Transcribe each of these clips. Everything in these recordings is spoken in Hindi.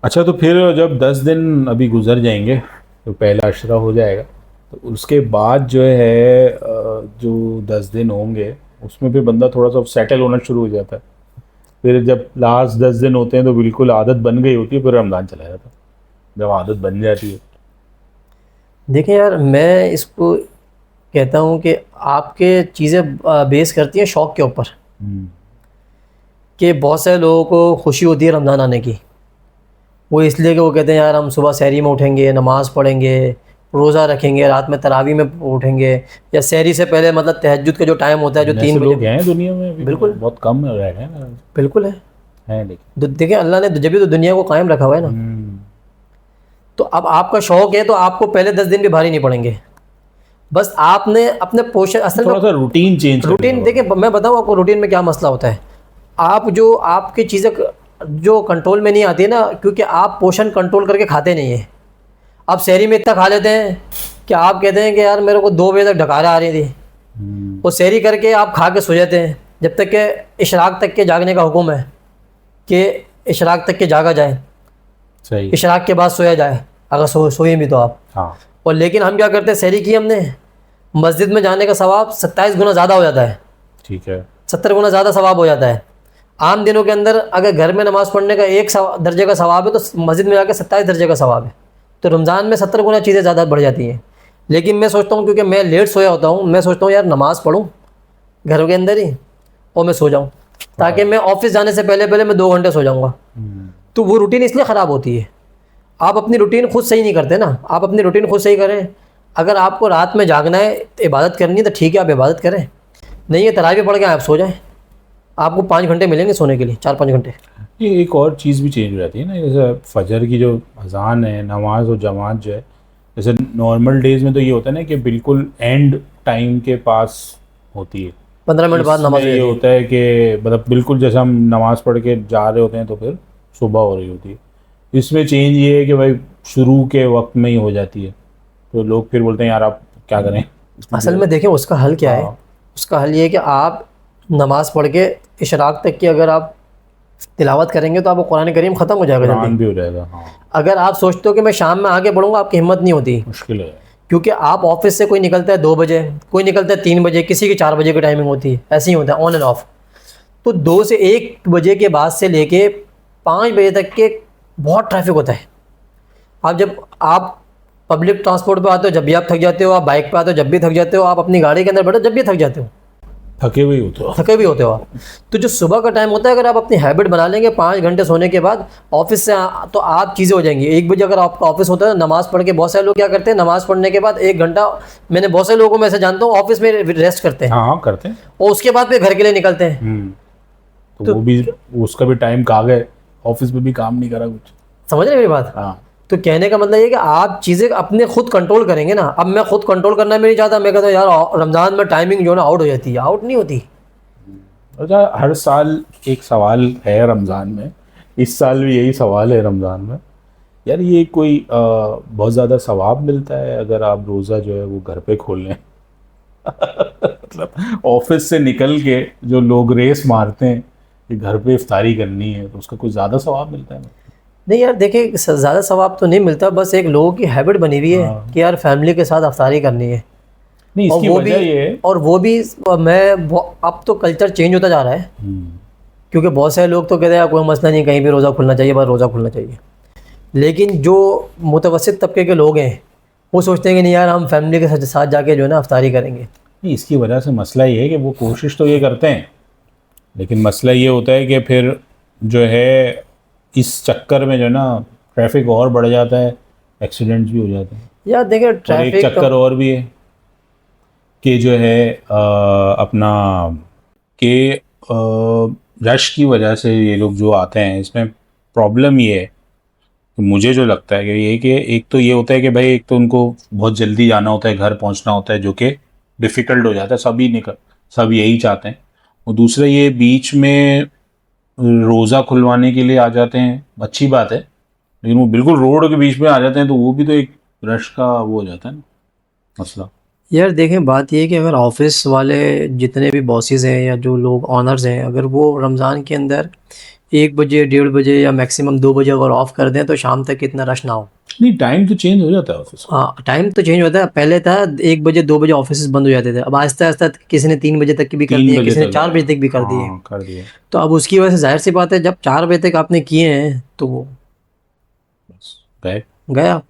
अच्छा, तो फिर जब 10 दिन अभी गुजर जाएंगे तो पहला अशरा हो जाएगा, तो उसके बाद जो है जो 10 दिन होंगे उसमें फिर बंदा थोड़ा सा सेटल होना शुरू हो जाता है। फिर जब लास्ट 10 दिन होते हैं तो बिल्कुल आदत बन गई होती है, फिर रमज़ान चला जाता है जब आदत बन जाती है। देखिए यार, मैं इसको कहता हूँ कि आपके चीज़ें बेस करती हैं शौक़ के ऊपर। हम्म। कि बहुत सारे लोगों को खुशी होती है रमज़ान आने की, वो इसलिए कि वो कहते हैं यार हम सुबह सहरी में उठेंगे, नमाज़ पढ़ेंगे, रोज़ा रखेंगे, रात में तरावी में उठेंगे, या सहरी से पहले मतलब तहज्जुद का जो टाइम होता है जो ऐसे 3 बजे। लोग हैं दुनिया में अभी तो, बिल्कुल, बहुत कम रह गए ना। बिल्कुल है। है लेकिन। देखिए अल्लाह ने जब भी तो दुनिया को कायम रखा हुआ है ना। हम्म। तो अब आपका शौक़ है तो आपको पहले 10 दिन भी भारी नहीं पड़ेंगे। बस आपने अपने पोषण असल में थोड़ा सा रूटीन चेंज करने का रूटीन, देखिए पड़ेगा। मैं बताऊँ आपको रूटीन में क्या मसला होता है। आप जो आपकी चीज़ें जो कंट्रोल में नहीं आती है ना, क्योंकि आप पोषण कंट्रोल करके खाते नहीं हैं। आप शहरी में इतना खा लेते हैं कि आप कहते हैं कि यार मेरे को 2 बजे तक ढकारें आ रही थी। हम्म। वो शहरी करके आप खा के सो जाते हैं, जब तक कि इशराक तक के जागने का हुक्म है कि इशराक तक के जागा जाए, सही। इशराक के बाद सोया जाए, अगर सोए भी तो आप। हाँ। और लेकिन हम क्या करते हैं, शहरी की हमने, मस्जिद में जाने का सवाब 27 गुना ज़्यादा हो जाता है, ठीक है। 70 गुना ज़्यादा सवाब हो जाता है। आम दिनों के अंदर अगर घर में नमाज़ पढ़ने का 1 दर्जे का सवाब है तो मस्जिद में जाकर 27 दर्जे का सवाब है। तो रमज़ान में 70 गुना चीज़ें ज़्यादा बढ़ जाती हैं। लेकिन मैं सोचता हूँ, क्योंकि मैं लेट सोया होता हूँ, मैं सोचता हूँ यार नमाज़ पढ़ूँ घर के अंदर ही और मैं सो जाऊँ, ताकि मैं ऑफिस जाने से पहले पहले मैं 2 घंटे सो जाऊँगा। हम्म। तो वो रूटीन इसलिए ख़राब होती है, आप अपनी रूटीन खुद सही नहीं करते ना। आप अपनी रूटीन खुद सही करें। अगर आपको रात में जागना है, इबादत करनी है, तो ठीक है आप इबादत करें, नहीं है तरावी पढ़ के आप सो जाएं। आपको 5 घंटे मिलेंगे सोने के लिए, 4-5 घंटे। ये एक और चीज़ भी चेंज हो जाती है ना, जैसे फजर की जो अजान है, नमाज और जमात जो है, जैसे नॉर्मल डेज में तो ये होता है ना कि बिल्कुल एंड टाइम के पास होती है। 15 मिनट बाद इसमें नमाज हो ये जाती है। होता है कि मतलब बिल्कुल जैसे हम नमाज पढ़ के जा रहे होते हैं तो फिर सुबह हो रही होती है। इसमें चेंज ये है कि भाई शुरू के वक्त में ही हो जाती है, तो लोग फिर बोलते हैं यार आप क्या करें इतनी असल देर। में देखें उसका हल क्या है। हाँ। उसका हल ये है कि आप नमाज़ पढ़ के इशराक तक की अगर आप तिलावत करेंगे तो आपको कुरान करीम ख़त्म हो जाएगा जल्दी। कुरान भी हो जाएगा, हाँ। अगर आप सोचते हो कि मैं शाम में आगे पढ़ूंगा, आपकी हिम्मत नहीं होती। मुश्किल है। क्योंकि आप ऑफिस से, कोई निकलता है 2 बजे, कोई निकलता है 3 बजे, किसी की 4 बजे की टाइमिंग होती है, ऐसे ही होता है ऑन एंड ऑफ। तो 2 से 1 बजे के बाद से लेके 5 बजे तक के बहुत ट्रैफिक होता है। आप पब्लिक ट्रांसपोर्ट पे आते हो जब भी आप थक जाते हो, आप बाइक पे आते हो जब भी थक जाते हो, आप अपनी गाड़ी के अंदर बैठो जब भी थक जाते हो, थके हुए हो तो। थके भी होते हो आप। तो जो सुबह का टाइम होता है, अगर आप अपनी हैबिट बना लेंगे 5 घंटे सोने के बाद ऑफिस से तो आप चीज़ें हो जाएंगी। 1 बजे अगर आपका ऑफिस होता है, नमाज़ पढ़ के, बहुत सारे लोग क्या करते हैं नमाज़ पढ़ने के बाद 1 घंटा, मैंने बहुत सारे लोगों को मैं ऐसे जानता हूँ, ऑफिस में रेस्ट करते हैं हाँ हाँ, करते हैं। और उसके बाद फिर घर के लिए निकलते हैं। तो तो वो भी, उसका भी टाइम कहाँ गए, ऑफिस में भी काम नहीं करा कुछ। समझ रहे हैं मेरी बात। हाँ। तो कहने का मतलब ये कि आप चीज़ें अपने खुद कंट्रोल करेंगे ना। अब मैं खुद कंट्रोल करना भी नहीं चाहता, मैं कहता हूँ यार रमज़ान में टाइमिंग जो है ना आउट हो जाती है, आउट नहीं होती। अच्छा, हर साल एक सवाल है रमज़ान में, इस साल भी यही सवाल है रमज़ान में। यार ये कोई बहुत ज़्यादा सवाब मिलता है अगर आप रोज़ा जो है वो घर पे खोल लें? मतलब ऑफिस से निकल के जो लोग रेस मारते हैं कि घर पे इफ्तारी करनी है, तो उसका कुछ ज़्यादा सवाब मिलता है? नहीं यार देखिए, ज़्यादा सवाब तो नहीं मिलता, बस एक लोगों की हैबिट बनी हुई है हाँ। कि यार फैमिली के साथ अफ्तारी करनी है। नहीं, और इसकी वो भी वजह ये है। और वो भी अब तो कल्चर चेंज होता जा रहा है। हम्म। क्योंकि बहुत सारे लोग तो कहते हैं यार कोई मसला नहीं, कहीं भी रोज़ा खुलना चाहिए, बस रोज़ा खुलना चाहिए। लेकिन जो मुतवस्सित तबके के लोग हैं, वो सोचते हैं कि नहीं यार हम फैमिली के साथ जाके जो है ना अफ्तारी करेंगे। नहीं, इसकी वजह से मसला ये है कि वो कोशिश तो ये करते हैं, लेकिन मसला ये होता है कि फिर जो है इस चक्कर में जो है ना ट्रैफिक और बढ़ जाता है, एक्सीडेंट्स भी हो जाते हैं। यार देखिए और एक ट्रैफिक चक्कर और भी है कि जो है अपना कि रश की वजह से ये लोग जो आते हैं, इसमें प्रॉब्लम ये है कि मुझे जो लगता है कि ये कि एक तो ये होता है कि भाई एक तो उनको बहुत जल्दी जाना होता है, घर पहुंचना होता है, जो कि डिफ़िकल्ट हो जाता है, सब यही चाहते हैं। और दूसरा ये बीच में रोज़ा खुलवाने के लिए आ जाते हैं, अच्छी बात है, लेकिन वो बिल्कुल रोड के बीच में आ जाते हैं तो वो भी तो एक रश का वो हो जाता है ना मसला। यार देखें बात ये है कि अगर ऑफिस वाले जितने भी बॉसेस हैं या जो लोग ऑनर्स हैं, अगर वो रमज़ान के अंदर 1 बजे 1:30 बजे या मैक्सिमम 2 बजे अगर ऑफ कर दें तो शाम तक इतना रश ना हो। नहीं, टाइम तो चेंज हो जाता है ऑफिस का। हाँ, टाइम तो चेंज होता है। पहले था 1 बजे 2 बजे ऑफिस बंद हो जाते थे, अब आहिस्ता आहिस्ता किसी ने 3 बजे तक की भी कर 3 दिए, बजे किसी ने तक 4 बजे तक भी कर दिए। हाँ, कर दिए। तो अब उसकी वजह से जाहिर सी बात है, जब 4 बजे तक आपने किए हैं तो वो बस गए। गया।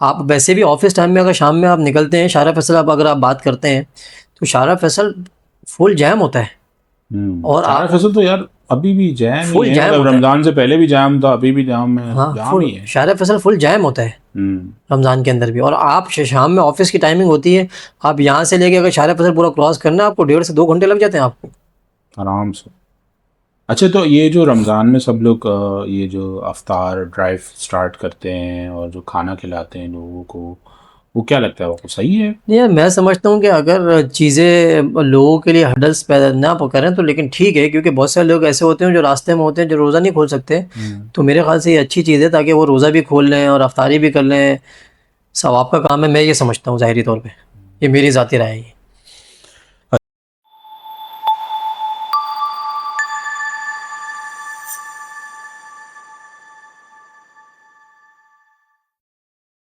आप वैसे भी ऑफिस टाइम में अगर शाम में आप निकलते हैं शारा फैसल, आप अगर आप बात करते हैं तो शारा फैसल फुल जैम होता है। और सारा आप फसल तो यार अभी भी जैम ही फुल है, जैम मतलब होता है। रमजान से पहले भी जाम था, अभी भी जाम है, हाँ, जाम फुल ही है। शारा फैसल फुल जैम होता है हम्म। रमज़ान के अंदर भी। और आप शाम में ऑफिस की टाइमिंग होती है, आप यहाँ से लेके अगर शारा फैसल पूरा क्रॉस करना है आपको 1.5 से 2 घंटे लग जाते हैं आपको। आराम से। अच्छा, तो ये जो रमज़ान में सब लोग ये जो अफ्तार ड्राइव स्टार्ट करते हैं और जो खाना खिलाते हैं लोगों को, वो क्या लगता है आपको, सही है? नहीं यार, मैं समझता हूँ कि अगर चीज़ें लोगों के लिए हर्डल्स पैदा ना करें तो लेकिन ठीक है, क्योंकि बहुत सारे लोग ऐसे होते हैं जो रास्ते में होते हैं जो रोज़ा नहीं खोल सकते। तो मेरे ख्याल से ये अच्छी चीज़ है ताकि वो रोज़ा भी खोल लें और अफ्तारी भी कर लें। सवाब का काम है, मैं ये समझता हूँ ज़ाहिरी तौर पे। ये मेरी ज़ाती राय है।